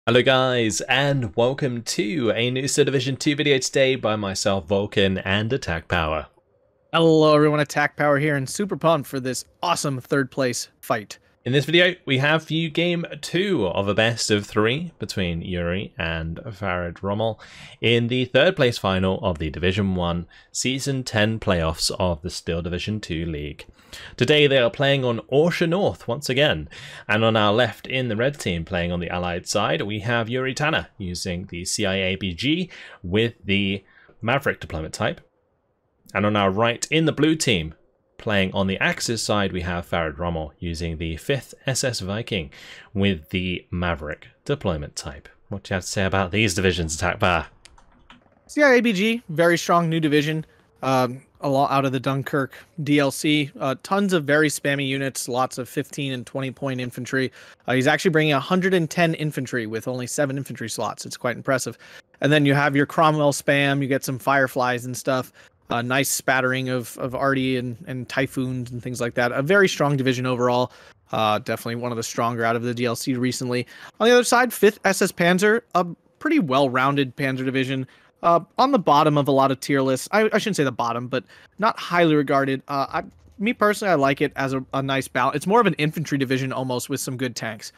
Hello guys, and welcome to a new Division 2 video today by myself, Vulcan, and Attack Power. Hello everyone, Attack Power here, and super pumped for this awesome third place fight. In this video, we have for you game 2 of a best of 3 between URI and Farid Rommel in the third place final of the Division 1 Season 10 playoffs of the Steel Division 2 League. Today they are playing on Orsha North once again, and on our left in the red team playing on the allied side we have URI TANNER using the CIABG with the Maverick deployment type, and on our right in the blue team playing on the Axis side we have Farid Rommel using the 5th SS Viking with the Maverick deployment type. What do you have to say about these divisions, Attack Bar? CIABG, very strong new division. A lot out of the Dunkirk DLC. Tons of very spammy units, lots of 15 and 20 point infantry. He's actually bringing 110 infantry with only 7 infantry slots. It's quite impressive. And then you have your Rommel spam, you get some Fireflies and stuff. A nice spattering of Arty and Typhoons and things like that. A very strong division overall. Definitely one of the stronger out of the DLC recently. On the other side, 5th SS-Panzer, a pretty well-rounded Panzer division. On the bottom of a lot of tier lists. I shouldn't say the bottom, but not highly regarded. Me personally, I like it as a nice balance. It's more of an infantry division almost with some good tanks.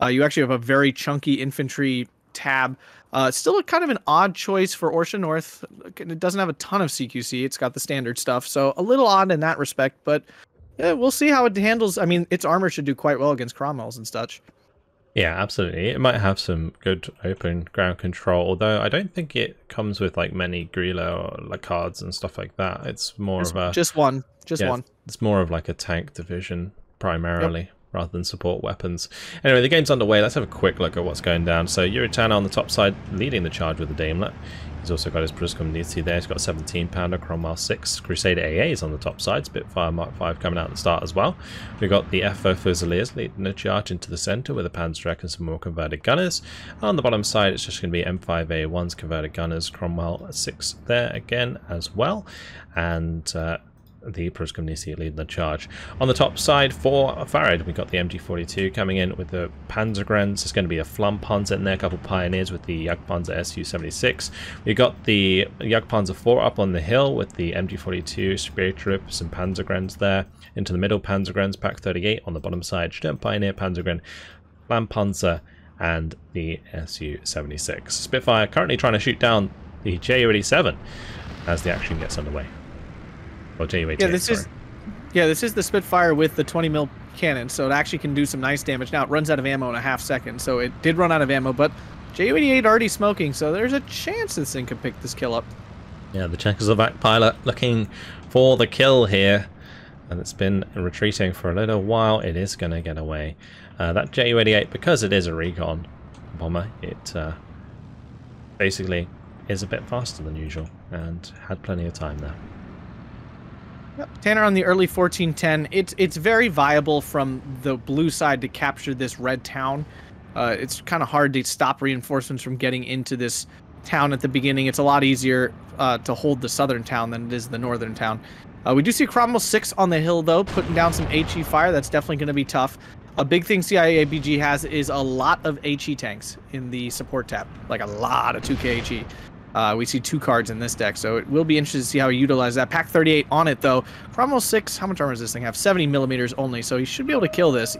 You actually have a very chunky infantry tab. Still a kind of an odd choice for Orsha North. It doesn't have a ton of CQC. It's got the standard stuff, so a little odd in that respect, but yeah, we'll see how it handles. I mean, its armor should do quite well against Rommels and such. Yeah, absolutely. It might have some good open ground control, although I don't think it comes with like many Grilla or like cards and stuff like that. It's more of a just one. It's more of like a tank division primarily. Yep. Rather than support weapons. Anyway, the game's underway. Let's have a quick look at what's going down. So URI TANNER on the top side, leading the charge with the Daimler. He's also got his VulcanHDGaming there. He's got a 17-pounder, Rommel 6, Crusader AAs on the top side. Spitfire Mark 5 coming out at the start as well. We've got the FO Fusiliers leading the charge into the centre with a Panzer and some more converted gunners. On the bottom side, it's just going to be M5A1's converted gunners, Rommel 6 there again as well. And the VulcanHDG leading the charge. On the top side for Farid, we've got the MG42 coming in with the Panzergrens. There's going to be a Panzer in there, a couple Pioneers with the Jagdpanzer Su-76. We've got the Jagdpanzer 4 up on the hill with the MG42, Spear Troops and Panzergrens there. Into the middle, Panzergrens, Pack 38 on the bottom side, Sturm Pioneer, Panzergren, Panzer and the Su-76. Spitfire currently trying to shoot down the Ju-87 as the action gets underway. Or Ju-88, this is the Spitfire with the 20mm cannon, so it actually can do some nice damage. Now it runs out of ammo in a half second, so it did run out of ammo, but Ju-88 already smoking, so there's a chance this thing could pick this kill up. Yeah, the Czechoslovak pilot looking for the kill here, and it's been retreating for a little while. It is going to get away. That Ju-88, because it is a recon bomber, it basically is a bit faster than usual and had plenty of time there. Yep. TANNER on the early 1410. It's very viable from the blue side to capture this red town. It's kind of hard to stop reinforcements from getting into this town at the beginning. It's a lot easier to hold the southern town than it is the northern town. We do see Rommel 6 on the hill, though, putting down some HE fire. That's definitely going to be tough. A big thing CIABG has is a lot of HE tanks in the support tab, like a lot of 2K HE. We see 2 cards in this deck, so it will be interesting to see how he utilizes that. Pack 38 on it, though. Rommel 6, how much armor does this thing have? 70mm only, so he should be able to kill this.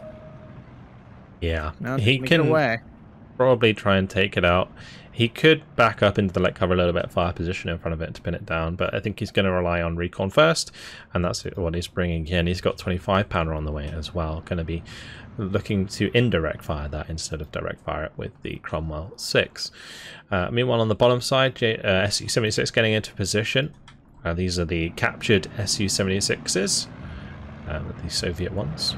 Yeah, now, he can probably try and take it out. He could back up into the light cover a little bit, fire position in front of it to pin it down, but I think he's going to rely on recon first, and that's what he's bringing in. He's got 25-pounder on the way as well, going to be looking to indirect fire that instead of direct fire it with the Rommel 6. Meanwhile, on the bottom side, Su-76 getting into position. These are the captured Su-76s, the Soviet ones.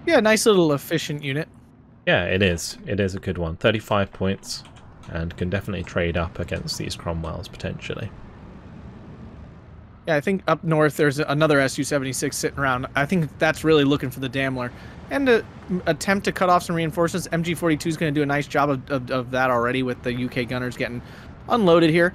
Yeah, nice little efficient unit. Yeah, it is. It is a good one. 35 points, and can definitely trade up against these Cromwells potentially. Yeah, I think up north there's another Su-76 sitting around. I think that's really looking for the Daimler. And to attempt to cut off some reinforcements, MG42 is going to do a nice job of that already with the UK gunners getting unloaded here.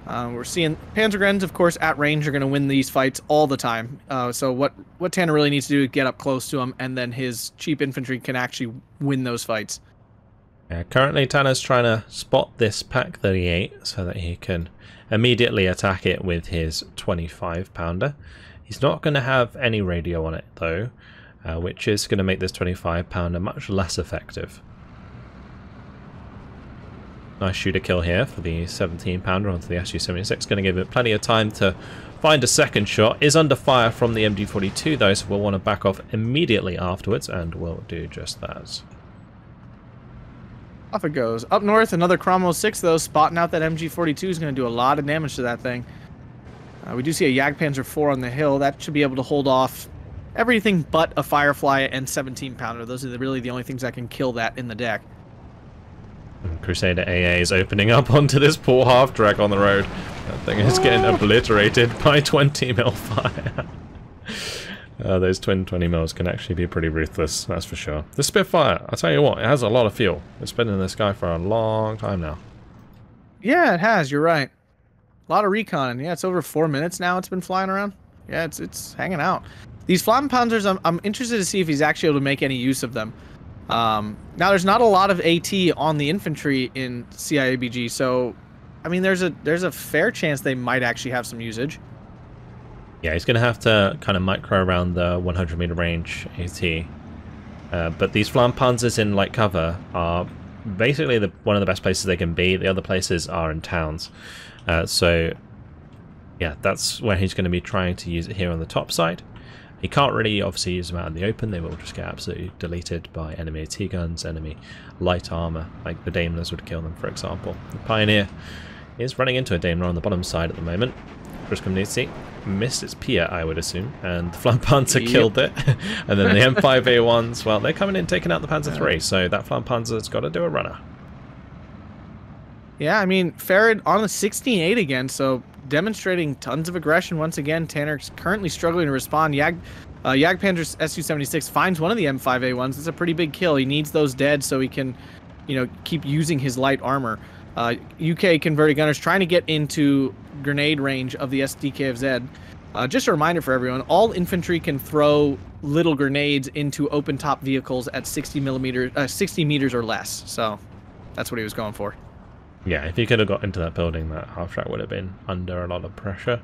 We're seeing Panzergrens, of course, at range are going to win these fights all the time. So what TANNER really needs to do is get up close to him, and then his cheap infantry can actually win those fights. Currently Tanner's trying to spot this Pak 38 so that he can immediately attack it with his 25 pounder. He's not going to have any radio on it though, which is going to make this 25 pounder much less effective. Nice shooter kill here for the 17 pounder onto the SU-76, going to give it plenty of time to find a second shot. Is under fire from the MG42 though, so we'll want to back off immediately afterwards, and we'll do just that. Off it goes. Up north, another Cromwell 6 though, spotting out that MG42 is going to do a lot of damage to that thing. We do see a Jagdpanzer 4 on the hill. That should be able to hold off everything but a Firefly and 17 pounder. Those are really the only things that can kill that in the deck. Crusader AA is opening up onto this poor half-track on the road. That thing is getting obliterated by 20 mil fire. Those twin 20 mils can actually be pretty ruthless, that's for sure. The Spitfire, I'll tell you what, it has a lot of fuel. It's been in the sky for a long time now. Yeah, it has, you're right. A lot of recon. Yeah, it's over 4 minutes now it's been flying around. Yeah, it's hanging out. These Flammenpanzers, I'm interested to see if he's actually able to make any use of them. Now, there's not a lot of AT on the infantry in CIABG, so, I mean, there's a fair chance they might actually have some usage. Yeah, he's going to have to kind of micro around the 100 meter range AT. But these Flammenpanzers in light cover are basically one of the best places they can be. The other places are in towns. So, yeah, that's where he's going to be trying to use it here on the top side. He can't really obviously use them out in the open. They will just get absolutely deleted by enemy AT guns, enemy light armor, like the Daimlers would kill them, for example. The Pioneer is running into a Daimler on the bottom side at the moment. Bruscomnitzi missed its Pia, I would assume, and the Flammenpanzer killed it. And then the M5A1s, well, they're coming in taking out the Panzer III, so that Flammenpanzer's got to do a runner. Yeah, I mean, Farid on the 16-8 again, so demonstrating tons of aggression once again. Tanner's currently struggling to respond. Jagdpanzer's SU-76 finds one of the M5A1s. It's a pretty big kill. He needs those dead so he can, keep using his light armor. UK converted gunners trying to get into grenade range of the SDKFZ. Just a reminder for everyone, all infantry can throw little grenades into open top vehicles at 60 meters or less. So that's what he was going for. Yeah, if he could have got into that building, that half-track would have been under a lot of pressure.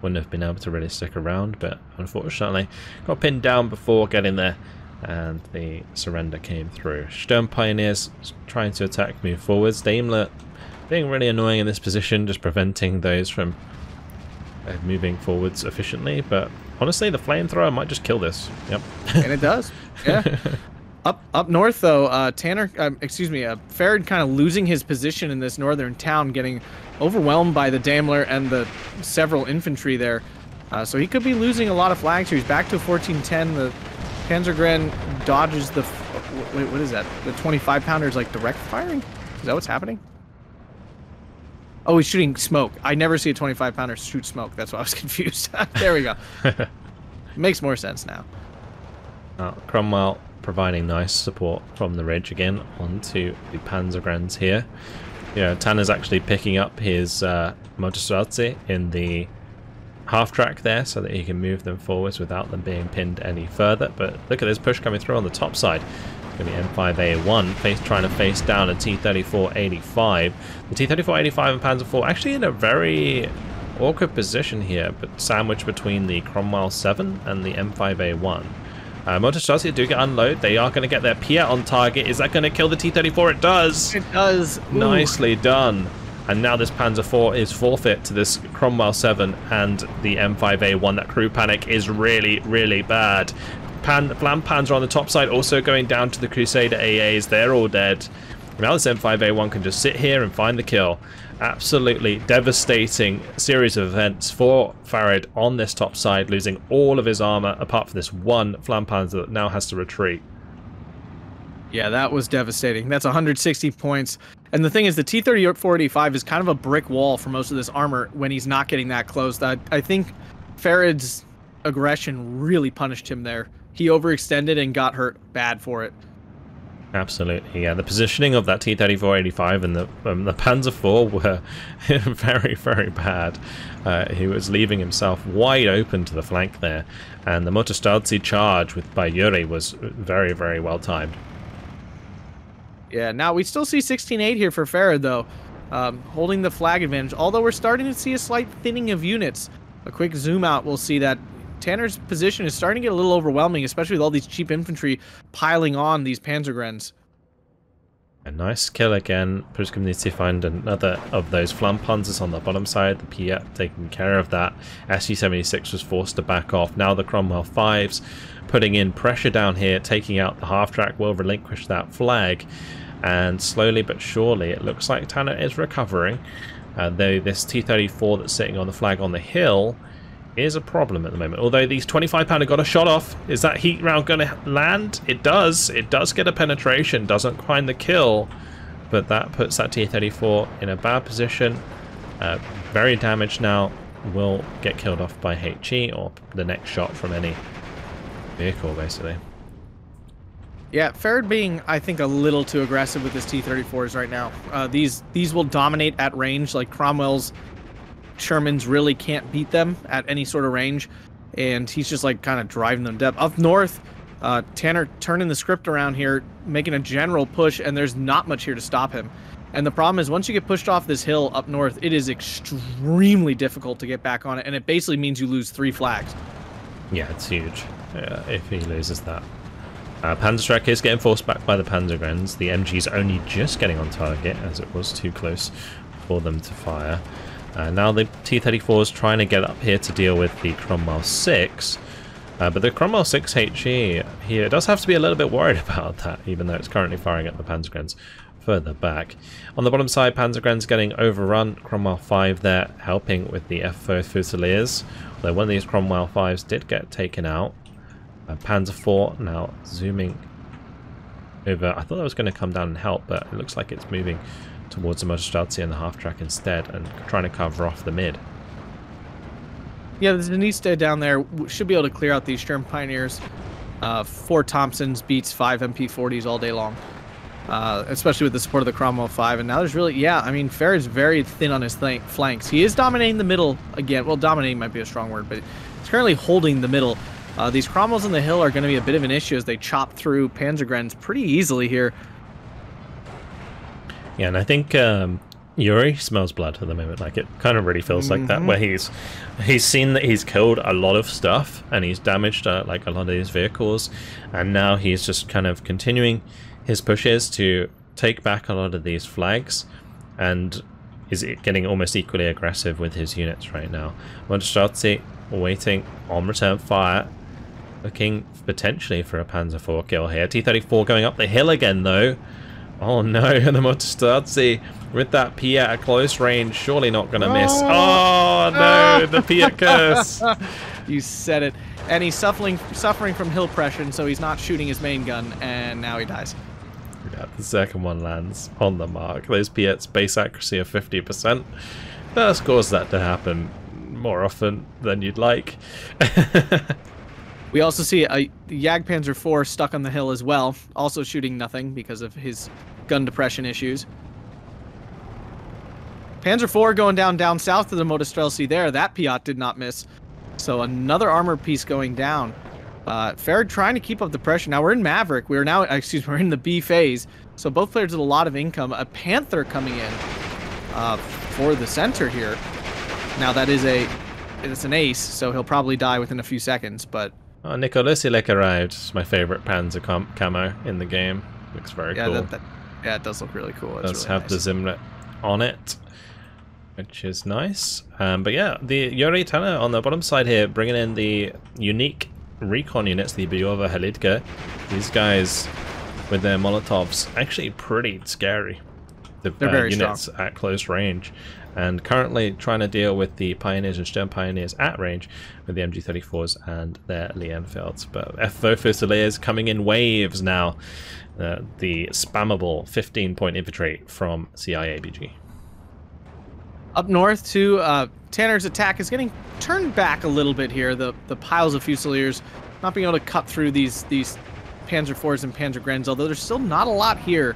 Wouldn't have been able to really stick around, but unfortunately got pinned down before getting there, and the surrender came through. Sturm Pioneers trying to attack, move forwards. Daimler being really annoying in this position, just preventing those from moving forwards efficiently, but honestly, the flamethrower might just kill this. Yep. And it does. Yeah. Up north, though, Farid kind of losing his position in this northern town, getting overwhelmed by the Daimler and the several infantry there. So he could be losing a lot of flags here. He's back to 1410. The Panzergren dodges the... Wait, what is that? The 25 pounder is like direct firing? Is that what's happening? Oh, he's shooting smoke. I never see a 25 pounder shoot smoke. That's why I was confused. There we go. Makes more sense now. Cromwell providing nice support from the ridge again onto the Panzergrens here. Yeah, Tanner's actually picking up his Motorstraße in the half-track there so that he can move them forwards without them being pinned any further. But look at this push coming through on the top side. It's going to be M5A1 trying to face down a T-34-85. The T-34-85 and Panzer IV actually in a very awkward position here, but sandwiched between the Cromwell 7 and the M5A1. Motorstraße do get unload. They are going to get their Pia on target. Is that going to kill the T-34? It does. It does. Ooh. Nicely done. And now this Panzer IV is forfeit to this Cromwell 7 and the M5A1. That crew panic is really, really bad. Flammenpanzer on the top side also going down to the Crusader AAs. They're all dead. Now this M5A1 can just sit here and find the kill. Absolutely devastating series of events for Farid on this top side, losing all of his armor apart from this one Flammenpanzer that now has to retreat. Yeah, that was devastating. That's 160 points. And the thing is, the T-34-85 is kind of a brick wall for most of this armor when he's not getting that close. I think Farid's aggression really punished him there. He overextended and got hurt bad for it. Absolutely, yeah. The positioning of that T-34-85 and the Panzer IV were very, very bad. He was leaving himself wide open to the flank there, and the Motorstraße charge by URI was very, very well timed. Yeah, now we still see 16-8 here for Farid, though, holding the flag advantage. Although we're starting to see a slight thinning of units. A quick zoom out, we'll see that Tanner's position is starting to get a little overwhelming, especially with all these cheap infantry piling on these Panzergrens. A nice kill again. Just going to find another of those Flampanzers on the bottom side. The Piat taking care of that. SU-76 was forced to back off. Now the Cromwell 5s putting in pressure down here, taking out the half-track, will relinquish that flag. And slowly but surely, it looks like Tanner is recovering. Though this T-34 that's sitting on the flag on the hill is a problem at the moment. Although these 25-pounder got a shot off. Is that heat round going to land? It does. It does get a penetration. Doesn't find the kill. But that puts that T-34 in a bad position. Very damaged now. Will get killed off by HE or the next shot from any vehicle, basically. Yeah, Farid being, I think, a little too aggressive with his T-34s right now. These will dominate at range. Like Cromwell's Shermans really can't beat them at any sort of range, and he's just like kind of driving them dead. Up north, Tanner turning the script around here, making a general push, and there's not much here to stop him. And the problem is, once you get pushed off this hill up north, it is extremely difficult to get back on it, and it basically means you lose 3 flags. Yeah, it's huge if he loses that. Panzerstreck is getting forced back by the Panzergrens. The MG's only just getting on target, as it was too close for them to fire. Now the T-34 is trying to get up here to deal with the Cromwell 6. But the Cromwell 6 HE here does have to be a little bit worried about that, even though it's currently firing at the Panzergrens further back. On the bottom side, Panzergrens getting overrun. Cromwell 5 there helping with the F4 Fusiliers. Although one of these Cromwell 5s did get taken out. Panzer 4 now zooming over. I thought that was going to come down and help, but it looks like it's moving towards the Motorstraße and the half-track instead and trying to cover off the mid. Yeah, the Deniste down there should be able to clear out these Sturm Pioneers. 4 Thompsons beats 5 MP40s all day long, especially with the support of the Cromwell 5. And now there's really, yeah, I mean, Farid's very thin on his flanks. He is dominating the middle again. Well, dominating might be a strong word, but he's currently holding the middle. These Cromwells on the hill are going to be a bit of an issue as they chop through Panzergrens pretty easily here. Yeah, and I think URI smells blood at the moment. Like, it kind of really feels like that, where he's seen that he's killed a lot of stuff and he's damaged like a lot of these vehicles, and now he's just kind of continuing his pushes to take back a lot of these flags, and is getting almost equally aggressive with his units right now. Motorstraße waiting on return fire, looking potentially for a Panzer 4 kill here. T-34 going up the hill again though. Oh no, and the Motorstraße with that Piat at close range, surely not going to miss. Oh no, the Piat curse. You said it. And he's suffering from hill pressure, so he's not shooting his main gun, and now he dies. Yeah, the second one lands on the mark. Those Piat's base accuracy of 50% does cause that to happen more often than you'd like. We also see a Jagdpanzer IV stuck on the hill as well, also shooting nothing because of his gun depression issues. Panzer IV going down south of the Motorstraße there. That Piat did not miss. So another armor piece going down. Farid trying to keep up the pressure. Now we're in Maverick. We're in the B phase. So both players with a lot of income. A Panther coming in for the center here. Now that is it's an ace, so he'll probably die within a few seconds, but Nicolas Ilek arrived. It's my favorite Panzer camo in the game. Looks very cool. Yeah, it does look really cool. It does really have nice. The Zimlet on it, which is nice. But yeah, the URI TANNER on the bottom side here, bringing in the unique recon units, the VulcanHDGaming. These guys with their Molotovs, actually pretty scary. They're very units strong at close range. And currently trying to deal with the Pioneers and Sturm Pioneers at range with the MG34s and their Lee Enfields. But F4 Fusiliers coming in waves now. The spammable 15-point infantry from CIABG. Up north too, Tanner's attack is getting turned back a little bit here. The piles of Fusiliers not being able to cut through these Panzer IVs and Panzergrens, although there's still not a lot here.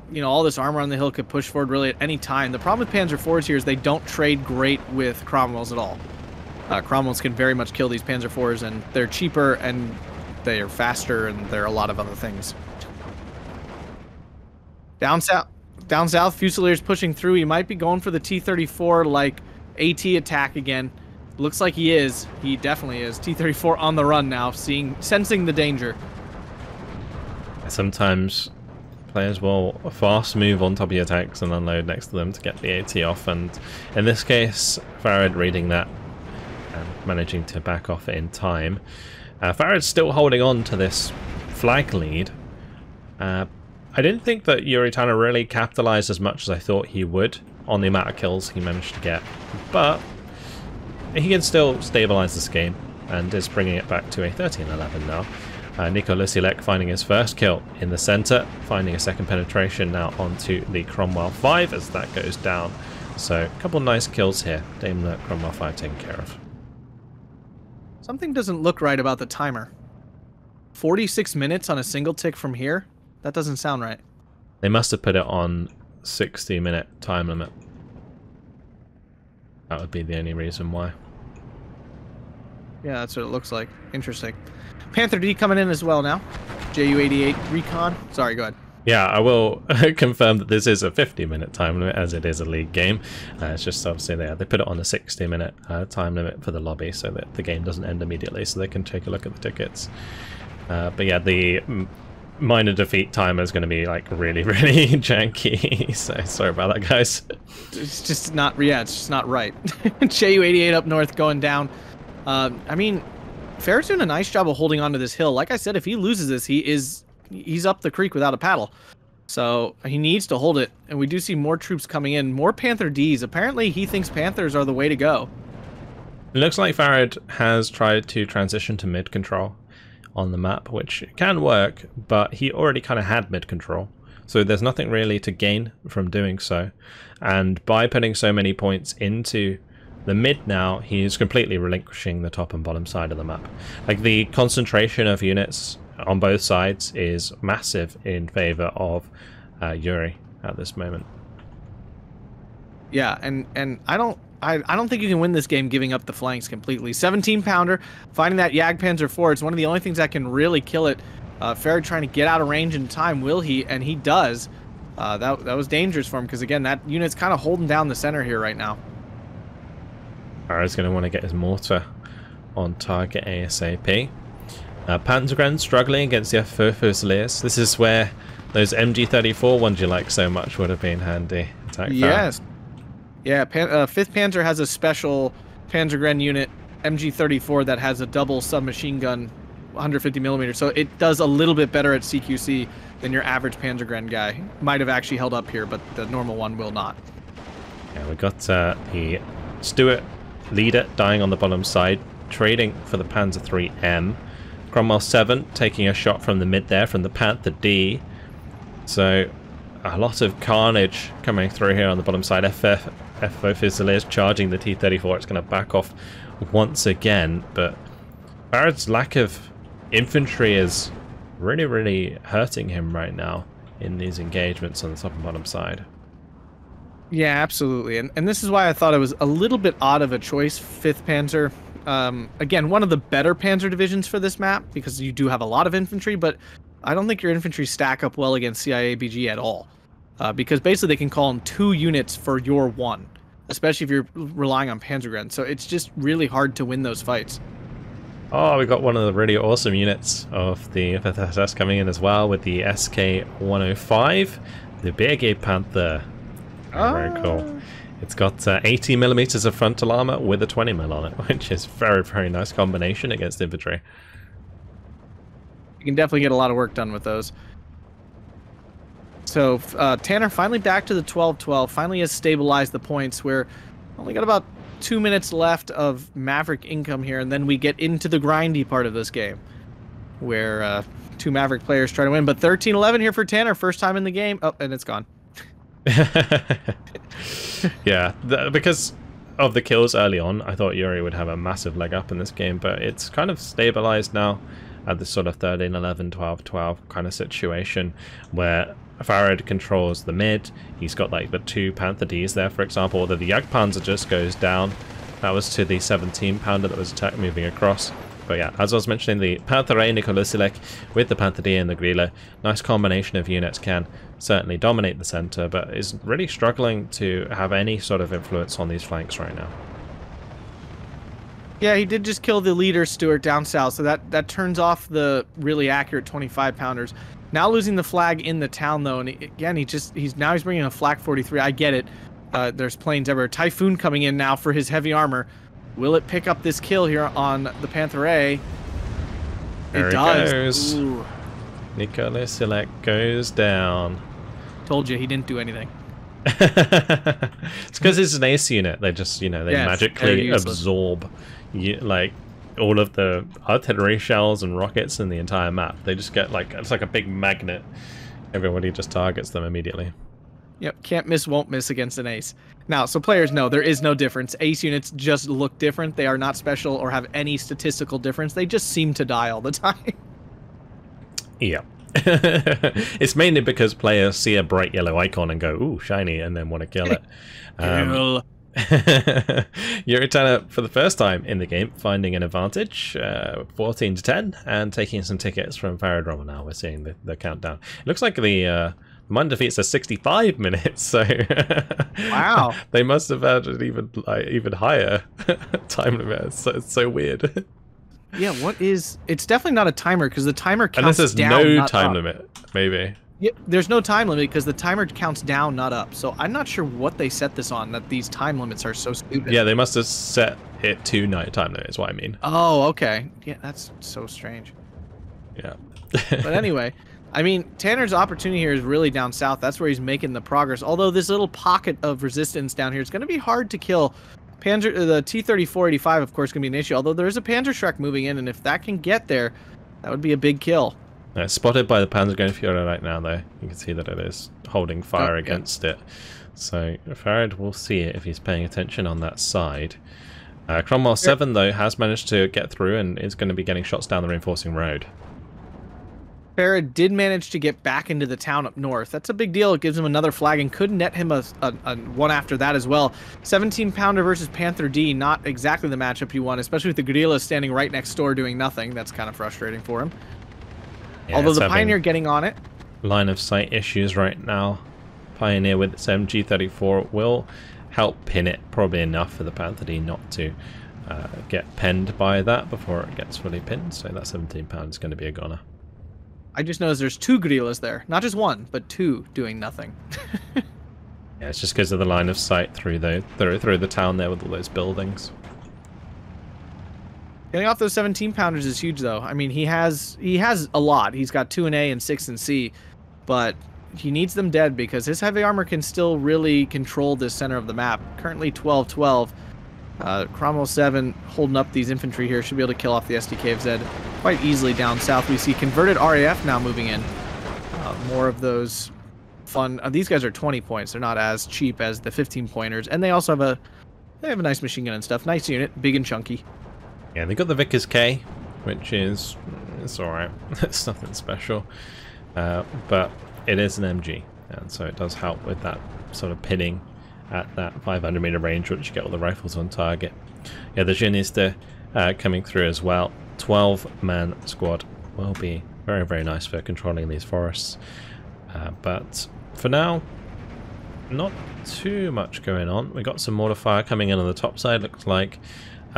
You know, all this armor on the hill could push forward really at any time. The problem with Panzer IVs here is they don't trade great with Cromwells at all. Cromwells can very much kill these Panzer IVs, and they're cheaper, and they are faster, and there are a lot of other things. Down south, Fusilier's pushing through. He might be going for the T-34 like AT attack again. Looks like he is. He definitely is. T-34 on the run now, sensing the danger. Sometimes players will fast move on top of your tanks and unload next to them to get the AT off, and in this case, Farid reading that and managing to back off in time. Farid's still holding on to this flag lead. I didn't think that URI TANNER really capitalized as much as I thought he would on the amount of kills he managed to get, but he can still stabilize this game and is bringing it back to a 13-11 now. Nico Lusilek finding his first kill in the center, finding a second penetration now onto the Cromwell 5 as that goes down. So a couple nice kills here. Daimler Cromwell 5 taken care of. Something doesn't look right about the timer. 46 minutes on a single tick from here? That doesn't sound right. They must have put it on 60-minute time limit. That would be the only reason why. Yeah, that's what it looks like. Interesting. Panther D coming in as well now. JU-88 Recon. Sorry, go ahead. Yeah, I will confirm that this is a 50-minute time limit as it is a league game. It's just obviously they put it on a 60-minute time limit for the lobby so that the game doesn't end immediately, so they can take a look at the tickets. But yeah, the minor defeat timer is going to be like really, really janky. So sorry about that, guys. It's just not. Yeah, it's just not right. JU-88 up north going down. I mean, Farid's doing a nice job of holding on to this hill. Like I said, if he loses this, he's up the creek without a paddle. So he needs to hold it. And we do see more troops coming in. More Panther Ds. Apparently he thinks Panthers are the way to go. It looks like Farid has tried to transition to mid control on the map, which can work, but he already kind of had mid control. So there's nothing really to gain from doing so. And by putting so many points into the mid now, he's completely relinquishing the top and bottom side of the map. Like, the concentration of units on both sides is massive in favor of URI at this moment. Yeah, and I don't think you can win this game giving up the flanks completely. 17-pounder, finding that Jagdpanzer 4, it's one of the only things that can really kill it. Farid trying to get out of range in time, will he? And he does. That was dangerous for him because, again, that unit's kind of holding down the center here right now. Farid's going to want to get his mortar on target ASAP. Panzergren struggling against the F4 Fusiliers. This is where those MG34 ones you like so much would have been handy. Attack yes. Yeah, 5th Panzer has a special Panzergren unit, MG34, that has a double submachine gun, 150mm. So it does a little bit better at CQC than your average Panzergren guy. Might have actually held up here, but the normal one will not. Yeah, we got the Stuart leader dying on the bottom side, trading for the Panzer 3M. Cromwell 7 taking a shot from the mid there from the Panther D. So a lot of carnage coming through here on the bottom side. FO Fusiliers charging the T-34. It's going to back off once again, but Farid's lack of infantry is really, really hurting him right now in these engagements on the top and bottom side. Yeah, absolutely. And this is why I thought it was a little bit odd of a choice, 5th Panzer. Again, one of the better Panzer divisions for this map, because you do have a lot of infantry, but I don't think your infantry stack up well against CIABG at all. Because basically they can call in 2 units for your 1, especially if you're relying on Panzergren. So it's just really hard to win those fights. Oh, we got one of the really awesome units of the FSS coming in as well with the SK-105, the Big Panther. Very cool. It's got 80mm of frontal armor with a 20mm on it, which is very, very nice combination against infantry. You can definitely get a lot of work done with those. So Tanner finally back to the 12-12, finally has stabilized the points. We're only got about 2 minutes left of Maverick income here, and then we get into the grindy part of this game, where 2 Maverick players try to win. But 13-11 here for Tanner, first time in the game. Oh, and it's gone. Yeah, because of the kills early on, I thought URI would have a massive leg up in this game, but it's kind of stabilized now at this sort of 13-11, 12-12 kind of situation where Farid controls the mid. He's got like the 2 Panther Ds there, for example, although the Jagdpanzer just goes down. That was to the 17-pounder that was moving across. But yeah, as I was mentioning, the Panther A Nikolasilek with the Panther D and the Grille, nice combination of units, can certainly dominate the center, but is really struggling to have any sort of influence on these flanks right now. Yeah, he did just kill the leader, Stuart, down south, so that turns off the really accurate 25-pounders. Now losing the flag in the town, though, and again, he's bringing a flak 43. I get it. There's planes everywhere. Typhoon coming in now for his heavy armor. Will it pick up this kill here on the Panther A? There it does. Nikolasilek goes down. Told you he didn't do anything. It's because it's an ace unit. They just, they magically absorb like all of the artillery shells and rockets in the entire map. They just get it's like a big magnet. Everybody just targets them immediately. Yep, can't miss, won't miss against an ace. Now, so players know there is no difference. Ace units just look different. They are not special or have any statistical difference. They just seem to die all the time. Yeah. It's mainly because players see a bright yellow icon and go, ooh, shiny, and then want to kill it. URI TANNER, for the first time in the game, finding an advantage, 14-10, and taking some tickets from Farid Rommel now. We're seeing the countdown. It looks like the Mun defeats are 65 minutes, so wow, they must have had an even higher time limit. It's so weird. Yeah, what is? It's definitely not a timer because the timer counts unless there's down, no not time up. limit, maybe. Yeah, there's no time limit because the timer counts down, not up. So I'm not sure what they set this on. That these time limits are so stupid. Yeah, they must have set it to night time limit. Is what I mean. Oh, okay. Yeah, that's so strange. Yeah. But anyway. I mean, Tanner's opportunity here is really down south. That's where he's making the progress. Although this little pocket of resistance down here is going to be hard to kill. The T-34-85, of course, going to be an issue. Although there is a Panzerschreck moving in, and if that can get there, that would be a big kill. It's spotted by the Panzergrenadier right now, though. You can see that it is holding fire against it. So Farid will see it if he's paying attention on that side. Cromwell 7, though, has managed to get through and is going to be getting shots down the reinforcing road. Farid did manage to get back into the town up north. That's a big deal. It gives him another flag and could net him a one after that as well. 17-pounder versus Panther D, not exactly the matchup you want, especially with the guerrillas standing right next door doing nothing. That's kind of frustrating for him. Yeah, although the Pioneer getting on it. Line of sight issues right now. Pioneer with its MG34 will help pin it, probably enough for the Panther D not to get penned by that before it gets fully pinned. So that 17-pounder is going to be a goner. I just noticed there's two guerrillas there. Not just one, but two doing nothing. Yeah, it's just because of the line of sight through the town there with all those buildings. Getting off those 17-pounders is huge, though. I mean, he has a lot. He's got 2 in A and 6 in C, but he needs them dead because his heavy armor can still really control this center of the map. Currently 12-12. Cromwell 7 holding up these infantry here should be able to kill off the SDKFZ quite easily down south. We see converted RAF now moving in. More of those fun. These guys are 20 points. They're not as cheap as the 15-pointers, and they also have a nice machine gun and stuff. Nice unit, big and chunky. Yeah, they got the Vickers K, which is it's all right. It's nothing special, but it is an MG, and so it does help with that sort of pinning at that 500-meter range, once you get all the rifles on target. Yeah, the Genista coming through as well. 12-man squad will be very, very nice for controlling these forests. But for now, not too much going on. We got some mortar fire coming in on the top side. Looks like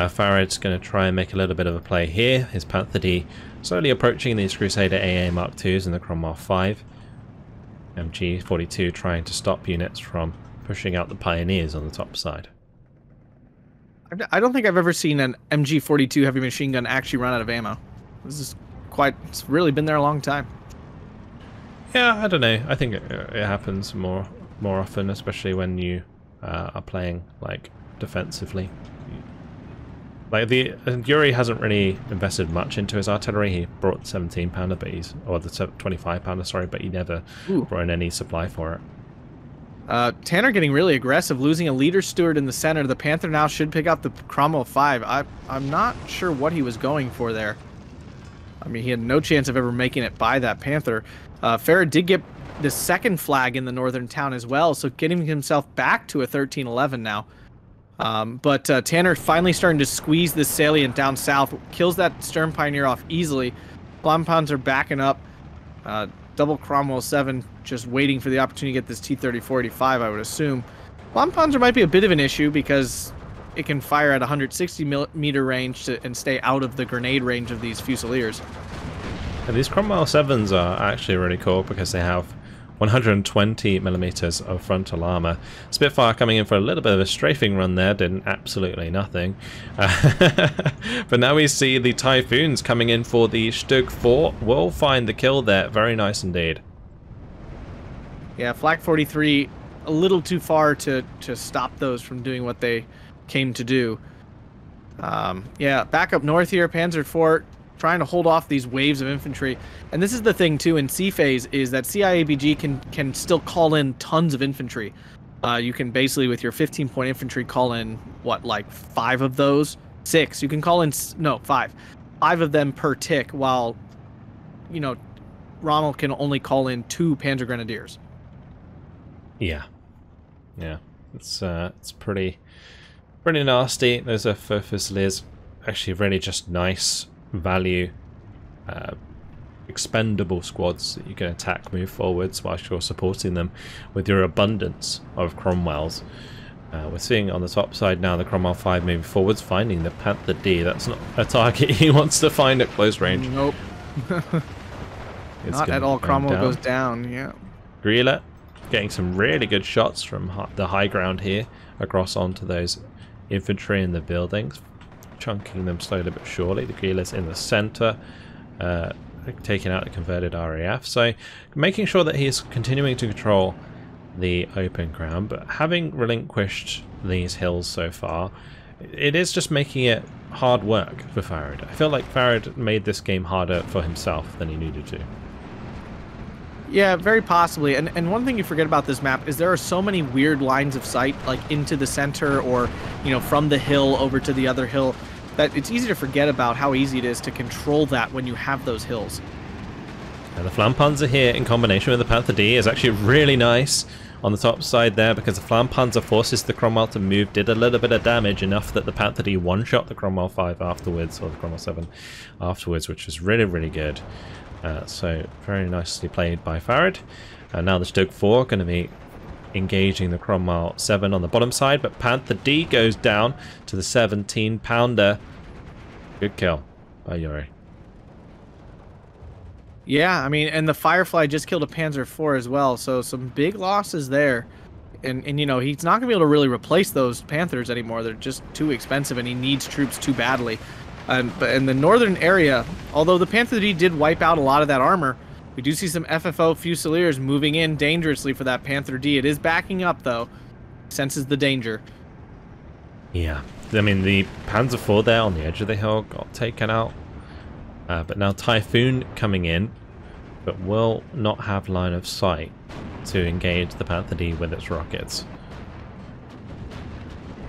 Farid's going to try and make a little bit of a play here. His Panther D slowly approaching these Crusader AA Mark IIs and the Cromwell 5. MG42 trying to stop units from pushing out the Pioneers on the top side. I don't think I've ever seen an MG42 heavy machine gun actually run out of ammo. It's really been there a long time. Yeah, I don't know. I think it happens more often, especially when you are playing like defensively. Like URI hasn't really invested much into his artillery. He brought the 17-pounder, but or the 25-pounder, sorry, but he never brought in any supply for it. Tanner getting really aggressive, losing a leader steward in the center. The Panther now should pick up the Cromwell 5. I'm not sure what he was going for there. I mean, he had no chance of ever making it by that Panther. Farid did get the second flag in the northern town as well, so getting himself back to a 13-11 now. But Tanner finally starting to squeeze this salient down south, kills that Stern Pioneer off easily. Flampanzer backing up. Double Cromwell 7 just waiting for the opportunity to get this T-34-85, I would assume. Flampanzer might be a bit of an issue because it can fire at 160-meter range and stay out of the grenade range of these Fusiliers. And these Cromwell 7s are actually really cool because they have 120 millimeters of frontal armor. Spitfire coming in for a little bit of a strafing run there, did absolutely nothing. But now we see the Typhoons coming in for the Stug 4. Will find the kill there. Very nice indeed. Yeah, Flak 43 a little too far to stop those from doing what they came to do. Yeah, back up north here, Panzer IV trying to hold off these waves of infantry. And this is the thing too in C phase, is that CIABG can still call in tons of infantry. You can basically with your 15-point infantry call in what, like 5 of those? 6. You can call in 5 of them per tick, while you know Rommel can only call in 2 Panzer Grenadiers. Yeah, it's pretty nasty. Those are Fusiliers, actually really just nice value, expendable squads that you can attack, move forwards whilst you're supporting them with your abundance of Cromwells. We're seeing on the top side now the Cromwell 5 moving forwards, finding the Panther D. That's not a target he wants to find at close range. Nope. Not at all. Cromwell goes down. Yeah. Grilla getting some really good shots from the high ground here across onto those infantry in the buildings, chunking them slowly but surely. The Grilla's in the center, taking out the converted RAF. So making sure that he's continuing to control the open ground, but having relinquished these hills so far, it is just making it hard work for Farid. I feel like Farid made this game harder for himself than he needed to. Yeah, very possibly. And one thing you forget about this map is there are so many weird lines of sight, like into the center or, you know, from the hill over to the other hill, that it's easy to forget about how easy it is to control that when you have those hills. And the Flampanzer here in combination with the Panther D is actually really nice on the top side there, because the Flampanzer forces the Cromwell to move, did a little bit of damage, enough that the Panther D one-shot the Cromwell 5 afterwards, or the Cromwell 7 afterwards, which was really, really good. So very nicely played by Farid. Now the Stug 4 going to be engaging the Cromwell 7 on the bottom side, but Panther D goes down to the 17-pounder. Good kill by URI. Yeah, I mean, and the Firefly just killed a Panzer IV as well, so some big losses there. And you know, he's not going to be able to really replace those Panthers anymore. They're just too expensive, and he needs troops too badly. But in the northern area, although the Panther D did wipe out a lot of that armor, we do see some FFO Fusiliers moving in dangerously for that Panther D. It is backing up, though. Senses the danger. Yeah, I mean, the Panzer IV there on the edge of the hill got taken out. But now Typhoon coming in, but will not have line of sight to engage the Panther D with its rockets.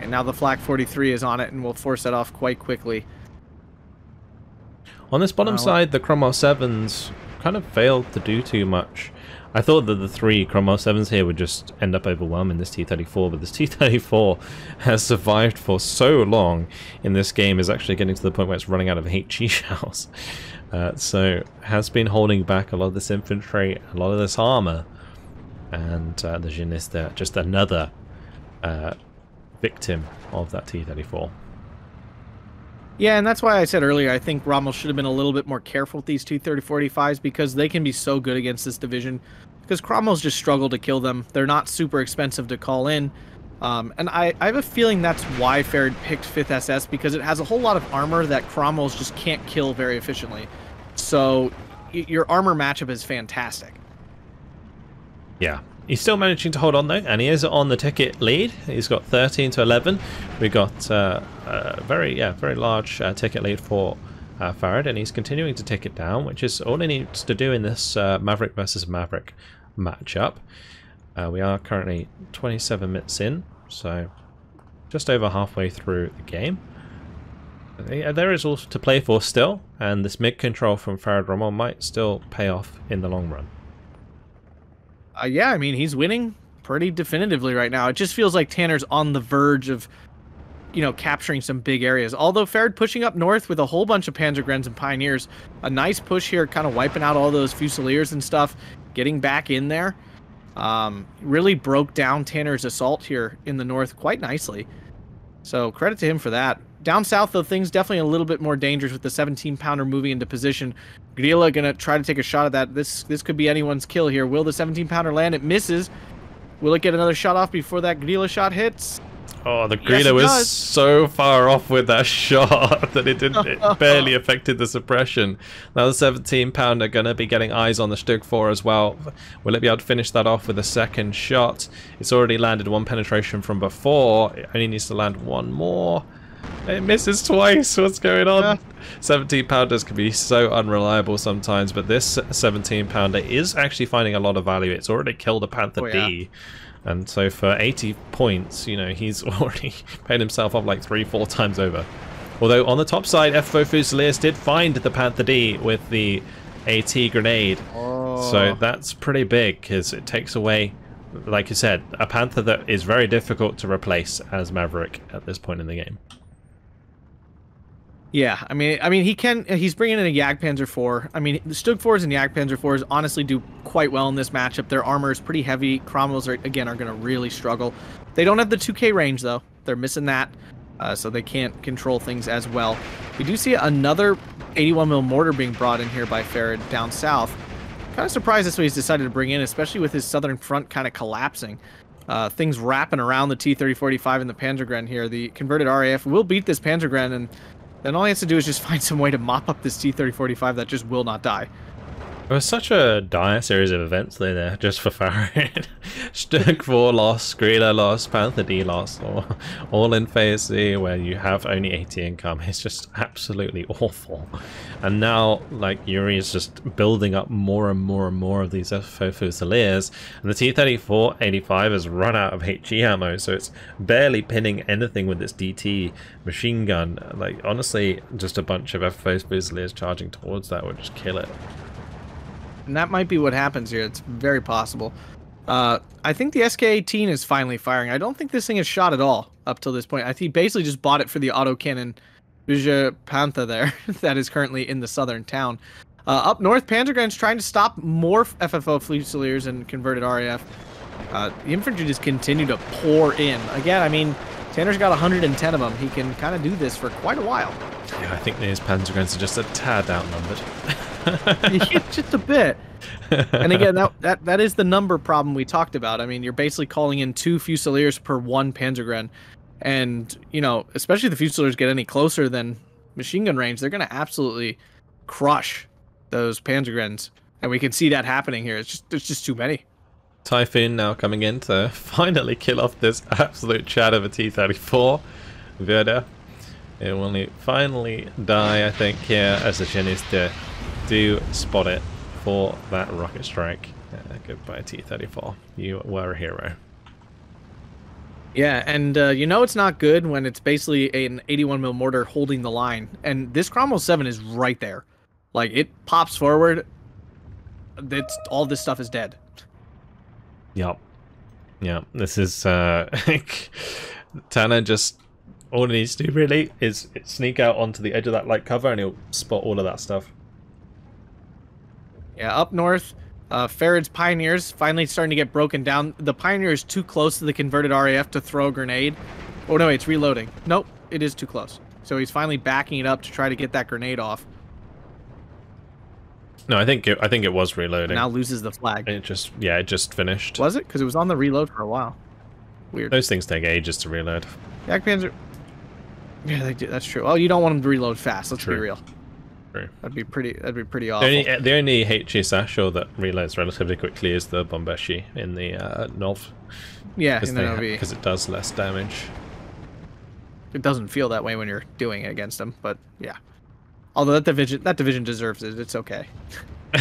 And now the Flak 43 is on it and will force that off quite quickly. On this bottom side, the Cromwell 7s kind of failed to do too much. I thought that the 3 Cromwell 7s here would just end up overwhelming this T-34, but this T-34 has survived for so long in this game, is actually getting to the point where it's running out of HE shells. So has been holding back a lot of this infantry, a lot of this armor, and the Genista, just another victim of that T-34. Yeah, and that's why I said earlier, I think Rommel should have been a little bit more careful with these T-30-45s, because they can be so good against this division. Because Cromwell's just struggle to kill them. They're not super expensive to call in. And I have a feeling that's why Farid picked 5th SS, because it has a whole lot of armor that Cromwell's just can't kill very efficiently. So your armor matchup is fantastic. Yeah. He's still managing to hold on though, and he is on the ticket lead. He's got 13 to 11. We got a very large ticket lead for Farid, and he's continuing to tick it down, which is all he needs to do in this Maverick versus Maverick matchup. We are currently 27 minutes in, so just over halfway through the game. There is also to play for still, and this mid control from Farid Rommel might still pay off in the long run. Yeah, I mean, he's winning pretty definitively right now. It just feels like Tanner's on the verge of you know, capturing some big areas. Although Farid pushing up north with a whole bunch of Panzergrens and Pioneers, a nice push here, kind of wiping out all those Fusiliers and stuff, getting back in there. Really broke down Tanner's assault here in the north quite nicely. So credit to him for that. Down south, though, things definitely a little bit more dangerous with the 17-pounder moving into position. Grilla gonna try to take a shot at that. This could be anyone's kill here. Will the 17-pounder land? It misses. Will it get another shot off before that Grilla shot hits? Oh, the Grilla was so far off with that shot that it barely affected the suppression. Now the 17-pounder gonna be getting eyes on the Stug 4 as well. Will it be able to finish that off with a second shot? It's already landed one penetration from before. It only needs to land one more. It misses twice. What's going on? 17-pounders can be so unreliable sometimes, but this 17-pounder is actually finding a lot of value. It's already killed a Panther D. And so for 80 points, you know, he's already paid himself off like 3-4 times over. Although on the top side, FFO Fusiliers did find the Panther D with the AT grenade. So that's pretty big because it takes away, like you said, a Panther that is very difficult to replace as Maverick at this point in the game. Yeah, I mean, he's bringing in a Jagdpanzer 4. I mean, the Stug 4s and Jagdpanzer 4s honestly do quite well in this matchup. Their armor is pretty heavy. Cromwells are going to really struggle. They don't have the 2K range, though. They're missing that, so they can't control things as well. We do see another 81mm mortar being brought in here by Farid down south. Kind of surprised that's what he's decided to bring in, especially with his southern front kind of collapsing. Things wrapping around the T-3045 and the Panzergren here. The converted RAF will beat this Panzergren, and then all he has to do is just find some way to mop up this T-3045 that just will not die. It was such a dire series of events there just for Farid. Stug 4 lost, Grilla lost, Panther D lost, all in phase C where you have only 80 income. It's just absolutely awful. And now, like, URI is just building up more and more and more of these FFO Fusiliers, and the T-34-85 has run out of HE ammo, so it's barely pinning anything with its DT machine gun. Like, honestly, just a bunch of FFO Fusiliers charging towards that would just kill it. And that might be what happens here. It's very possible. I think the SK-18 is finally firing. I don't think this thing is shot at all up till this point. I think he basically just bought it for the autocannon Vija Panther there that is currently in the southern town. Up north, Panzergren's trying to stop more FFO Fusiliers and converted RAF. The infantry just continue to pour in. Again, I mean, Tanner's got 110 of them. He can kind of do this for quite a while. Yeah, I think these Panzergrens are just a tad outnumbered. Just a bit. And again, that is the number problem we talked about. I mean, you're basically calling in 2 Fusiliers per 1 Panzergren. And, you know, especially if the Fusiliers get any closer than machine gun range, they're going to absolutely crush those Panzergrens. And we can see that happening here. There's just too many. Typhoon now coming in to finally kill off this absolute chat of a T-34. Verda. It will finally die, I think, here as the Chinese do spot it for that rocket strike. Goodbye, T-34. You were a hero. Yeah, and you know it's not good when it's basically an 81mm mortar holding the line. And this Cromwell 7 is right there. Like, it pops forward. All this stuff is dead. Yep. Yeah, this is... Tanner just... All he needs to do, really, is sneak out onto the edge of that light cover and he'll spot all of that stuff. Yeah, up north, Farid's Pioneers finally starting to get broken down. The Pioneer is too close to the converted RAF to throw a grenade. Oh, no, it's reloading. Nope, it is too close. So he's finally backing it up to try to get that grenade off. No, I think it was reloading. Now loses the flag. It just finished. Was it? Because it was on the reload for a while. Weird. Those things take ages to reload. Jagdpanzer. Yeah, they do. That's true. Oh, you don't want them to reload fast. Let's be real. True. That'd be pretty awful. The only HE Satchel that reloads relatively quickly is the Bombeshi in the Nov. Yeah, in the Novi. Because it does less damage. It doesn't feel that way when you're doing it against them, but yeah. Although that division deserves it. It's okay.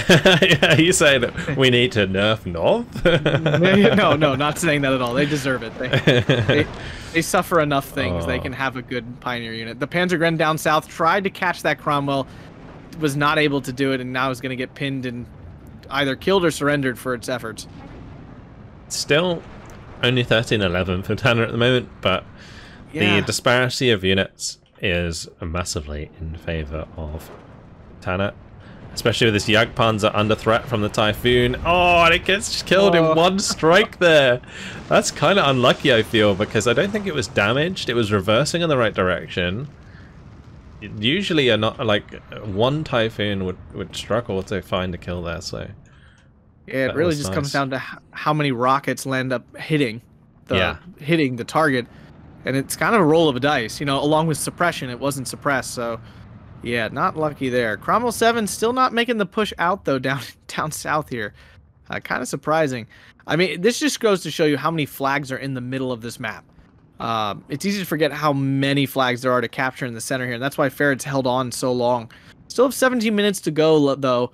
Yeah, you say that we need to nerf Nov? No, not saying that at all. They deserve it. They suffer enough things. They can have a good Pioneer unit. The Panzergren down south tried to catch that Cromwell, was not able to do it, and now is going to get pinned and either killed or surrendered for its efforts. Still only 13-11 for Tanner at the moment, but The disparity of units is massively in favor of TANNER. Especially with this Jagdpanzer under threat from the Typhoon. Oh, and it gets killed in one strike there. That's kind of unlucky, I feel, because I don't think it was damaged. It was reversing in the right direction. Usually, like one Typhoon would struggle to find a kill there. So yeah, it really just comes down to how many rockets land up hitting the target, and it's kind of a roll of a dice. You know, along with suppression, it wasn't suppressed, so. Yeah, not lucky there. Cromwell 7 still not making the push out, though, down south here. Kind of surprising. I mean, this just goes to show you how many flags are in the middle of this map. It's easy to forget how many flags there are to capture in the center here, and that's why Farid's held on so long. Still have 17 minutes to go, though.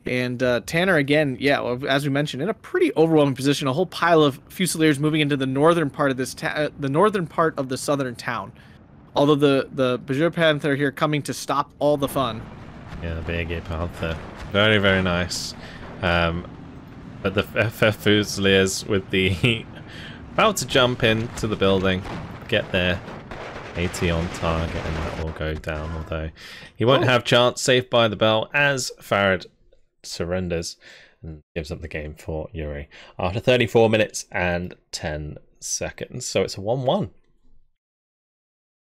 And TANNER, again, yeah, as we mentioned, in a pretty overwhelming position. A whole pile of Fusiliers moving into the northern part of this the northern part of the southern town. Although the Bajor Panther here coming to stop all the fun. Yeah, the BG Panther. Very, very nice. But the FF Fusiliers with the about to jump into the building, get there. 80 on target, and that will go down, although he won't have chance. Saved by the bell as Farid surrenders and gives up the game for URI after 34 minutes and 10 seconds. So it's a 1-1.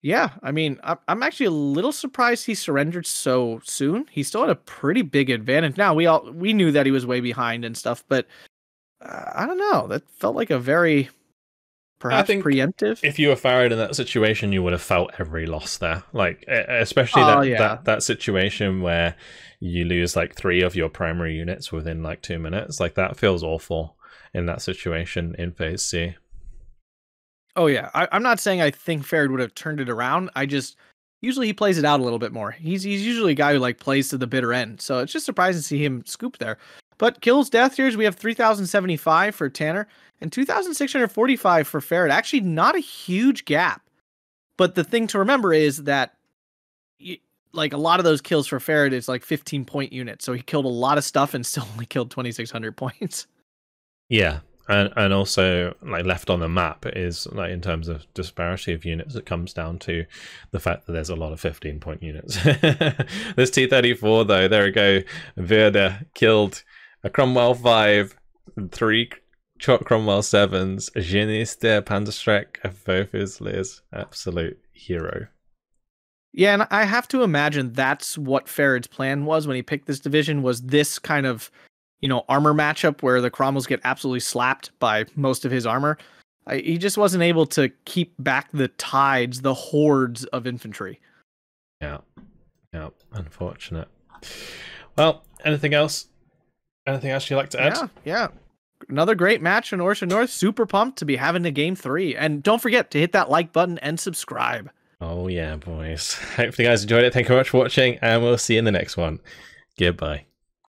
Yeah, I mean, I'm actually a little surprised he surrendered so soon. He still had a pretty big advantage. Now, we knew that he was way behind and stuff, but I don't know. That felt like a very, perhaps, preemptive. If you were Farid in that situation, you would have felt every loss there. Like, especially that situation where you lose like 3 of your primary units within like 2 minutes. Like, that feels awful in that situation in Phase C. Oh, yeah. I'm not saying I think Farid would have turned it around. Usually he plays it out a little bit more. He's usually a guy who like plays to the bitter end. So it's just surprising to see him scoop there. But kills, death tiers, we have 3,075 for TANNER and 2,645 for Farid. Actually, not a huge gap. But the thing to remember is that like a lot of those kills for Farid is like 15-point units. So he killed a lot of stuff and still only killed 2,600 points. Yeah. And also, like, left on the map is, like, in terms of disparity of units, it comes down to the fact that there's a lot of 15-point units. This T-34, though, there we go. Verda killed a Cromwell 5, 3 Cromwell 7s, a Geniste Panzerstreck, a Fusiliers. Absolute hero. Yeah, and I have to imagine that's what Farid's plan was when he picked this division, was this kind of, you know, armor matchup where the Cromwells get absolutely slapped by most of his armor. He just wasn't able to keep back the tides, the hordes of infantry. Yeah, unfortunate. Well, anything else? Anything else you'd like to add? Yeah. Another great match in Orsha North. Super pumped to be having the Game 3. And don't forget to hit that like button and subscribe. Oh yeah, boys. Hopefully you guys enjoyed it. Thank you very much for watching, and we'll see you in the next one. Goodbye.